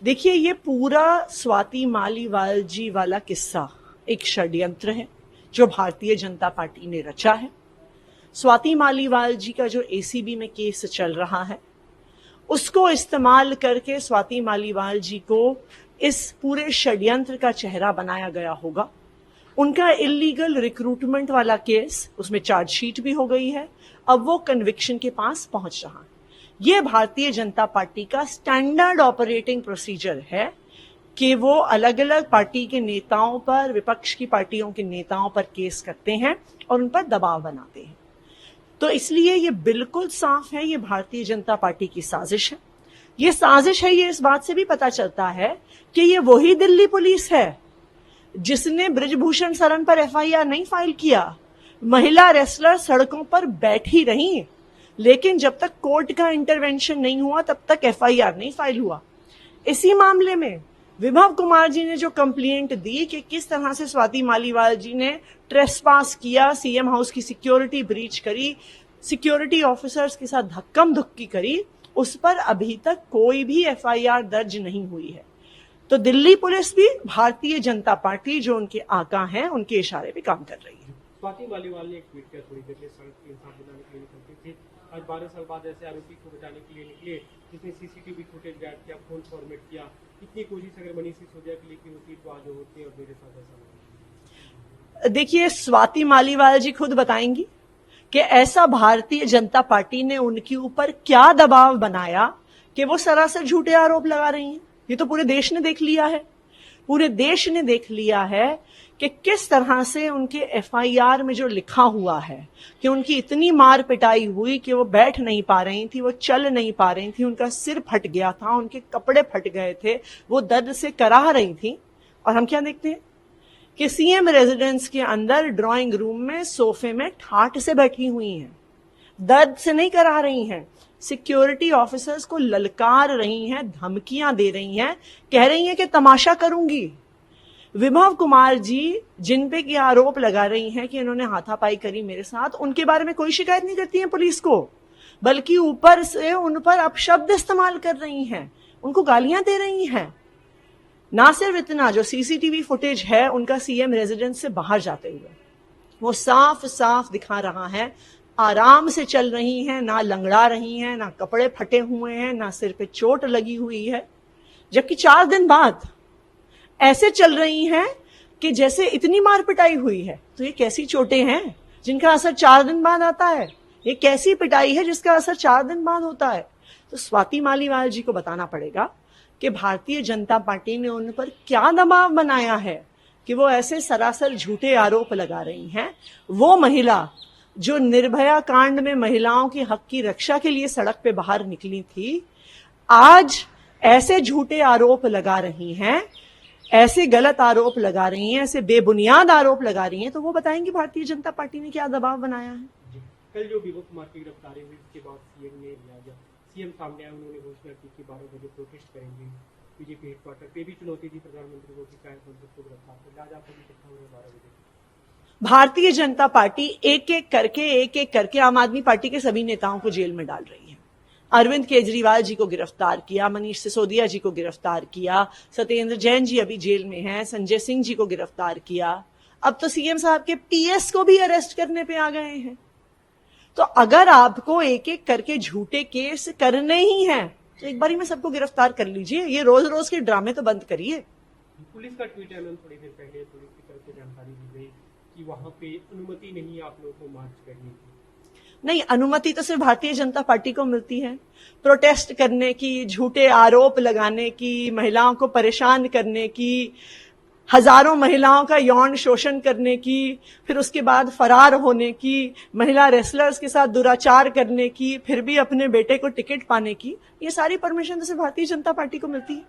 देखिए, ये पूरा स्वाति मालीवाल जी वाला किस्सा एक षड्यंत्र है जो भारतीय जनता पार्टी ने रचा है। स्वाति मालीवाल जी का जो एसीबी में केस चल रहा है, उसको इस्तेमाल करके स्वाति मालीवाल जी को इस पूरे षड्यंत्र का चेहरा बनाया गया होगा। उनका इलीगल रिक्रूटमेंट वाला केस, उसमें चार्जशीट भी हो गई है, अब वो कन्विक्शन के पास पहुंच रहा है। ये भारतीय जनता पार्टी का स्टैंडर्ड ऑपरेटिंग प्रोसीजर है कि वो अलग अलग पार्टी के नेताओं पर, विपक्ष की पार्टियों के नेताओं पर केस करते हैं और उन पर दबाव बनाते हैं। तो इसलिए ये बिल्कुल साफ है, ये भारतीय जनता पार्टी की साजिश है। ये साजिश है, ये इस बात से भी पता चलता है कि ये वही दिल्ली पुलिस है जिसने बृजभूषण शरण पर एफआईआर नहीं फाइल किया। महिला रेसलर सड़कों पर बैठी रही, लेकिन जब तक कोर्ट का इंटरवेंशन नहीं हुआ तब तक एफआईआर नहीं फाइल हुआ। इसी मामले में विभव कुमार जी ने जो कंप्लेंट दी कि किस तरह से स्वाति मालीवाल जी ने ट्रेसपास किया, सीएम हाउस की सिक्योरिटी ब्रीच करी, सिक्योरिटी ऑफिसर्स के साथ धक्कम धुक्की करी, उस पर अभी तक कोई भी एफआईआर दर्ज नहीं हुई है। तो दिल्ली पुलिस भी भारतीय जनता पार्टी जो उनके आका हैं, उनके इशारे पे काम कर रही है। स्वाति मालीवाल ने एक ट्वीट किया थोड़ी देर में, सड़क के इंसाफ दिलाने के लिए निकलते थे। आज 12 साल बाद ऐसे आरोपी को बचाने के लिए निकले जिसने सीसीटीवी फुटेज गायब किया, फोन फॉर्मेट किया। इतनी कोशिश अगर मनीष सिसोदिया के लिए की होती तो आज होती और मेरे साथ ऐसा। देखिए, स्वाति मालीवाल जी खुद बताएंगी कि ऐसा भारतीय जनता पार्टी ने उनके ऊपर क्या दबाव बनाया कि वो सरासर झूठे आरोप लगा रही हैं। ये तो पूरे देश ने देख लिया है। पूरे देश ने देख लिया है कि किस तरह से उनके एफआईआर में जो लिखा हुआ है कि उनकी इतनी मार पिटाई हुई कि वो बैठ नहीं पा रही थी, वो चल नहीं पा रही थी, उनका सिर फट गया था, उनके कपड़े फट गए थे, वो दर्द से कराह रही थी। और हम क्या देखते हैं कि सीएम रेजिडेंस के अंदर ड्राइंग रूम में सोफे में ठाठ से बैठी हुई हैं, दर्द से नहीं करा रही हैं, सिक्योरिटी ऑफिसर्स को ललकार रही हैं, धमकियां दे रही हैं, कह रही हैं कि तमाशा करूंगी। विभव कुमार जी जिन पे की आरोप लगा रही हैं कि इन्होंने हाथापाई करी मेरे साथ, उनके बारे में कोई शिकायत नहीं करती है पुलिस को, बल्कि ऊपर से उन पर अपशब्द इस्तेमाल कर रही हैं, उनको गालियां दे रही हैं। ना सिर्फ इतना, जो सीसीटीवी फुटेज है उनका सीएम रेजिडेंस से बाहर जाते हुए, वो साफ साफ दिखा रहा है आराम से चल रही हैं, ना लंगड़ा रही हैं, ना कपड़े फटे हुए हैं, ना सिर पे चोट लगी हुई है। जबकि 4 दिन बाद ऐसे चल रही हैं कि जैसे इतनी मार पिटाई हुई है। तो ये कैसी चोटें हैं जिनका असर 4 दिन बाद आता है? ये कैसी पिटाई है जिसका असर 4 दिन बाद होता है? तो स्वाति मालीवाल जी को बताना पड़ेगा कि भारतीय जनता पार्टी ने उन पर क्या दबाव बनाया है कि वो ऐसे सरासर झूठे आरोप लगा रही हैं। वो महिला जो निर्भया कांड में महिलाओं की हक की रक्षा के लिए सड़क पे बाहर निकली थी, आज ऐसे झूठे आरोप लगा रही हैं, ऐसे गलत आरोप लगा रही हैं, ऐसे बेबुनियाद आरोप लगा रही हैं। तो वो बताएंगी भारतीय जनता पार्टी ने क्या दबाव बनाया है। कल जो विभव कुमार की गिरफ्तारी हुई उसके बाद सीएम ने लिया गया, सीएम सामने आए, उन्होंने घोषणा की कि 12 बजे प्रोटेस्ट करेंगे बीजेपी हेडक्वार्टर पे। भी चुनौती दी प्रधानमंत्री को कि कायम मंत्री को गिरफ्तार कर, आज आप इकट्ठा हुए 12 बजे। भारतीय जनता पार्टी एक एक करके आम आदमी पार्टी के सभी नेताओं को जेल में डाल रही है। अरविंद केजरीवाल जी को गिरफ्तार किया, मनीष सिसोदिया जी को गिरफ्तार किया, सत्येंद्र जैन जी अभी जेल में हैं, संजय सिंह जी को गिरफ्तार किया, अब तो सीएम साहब के पीएस को भी अरेस्ट करने पे आ गए हैं। तो अगर आपको एक एक करके झूठे केस करने ही हैं तो एक बारी में सबको गिरफ्तार कर लीजिए। ये रोज रोज के ड्रामे तो बंद करिए। पुलिस का ट्वीट है, थोड़ी देर पहले पुलिस की तरफ से जानकारी दी गई कि वहां पे अनुमति नहीं आप लोगों को मार्च करने की। नहीं, अनुमति तो सिर्फ भारतीय जनता पार्टी को मिलती है प्रोटेस्ट करने की, झूठे आरोप लगाने की, महिलाओं को परेशान करने की, हजारों महिलाओं का यौन शोषण करने की, फिर उसके बाद फरार होने की, महिला रेसलर्स के साथ दुराचार करने की, फिर भी अपने बेटे को टिकट पाने की। ये सारी परमिशन तो सिर्फ भारतीय जनता पार्टी को मिलती है।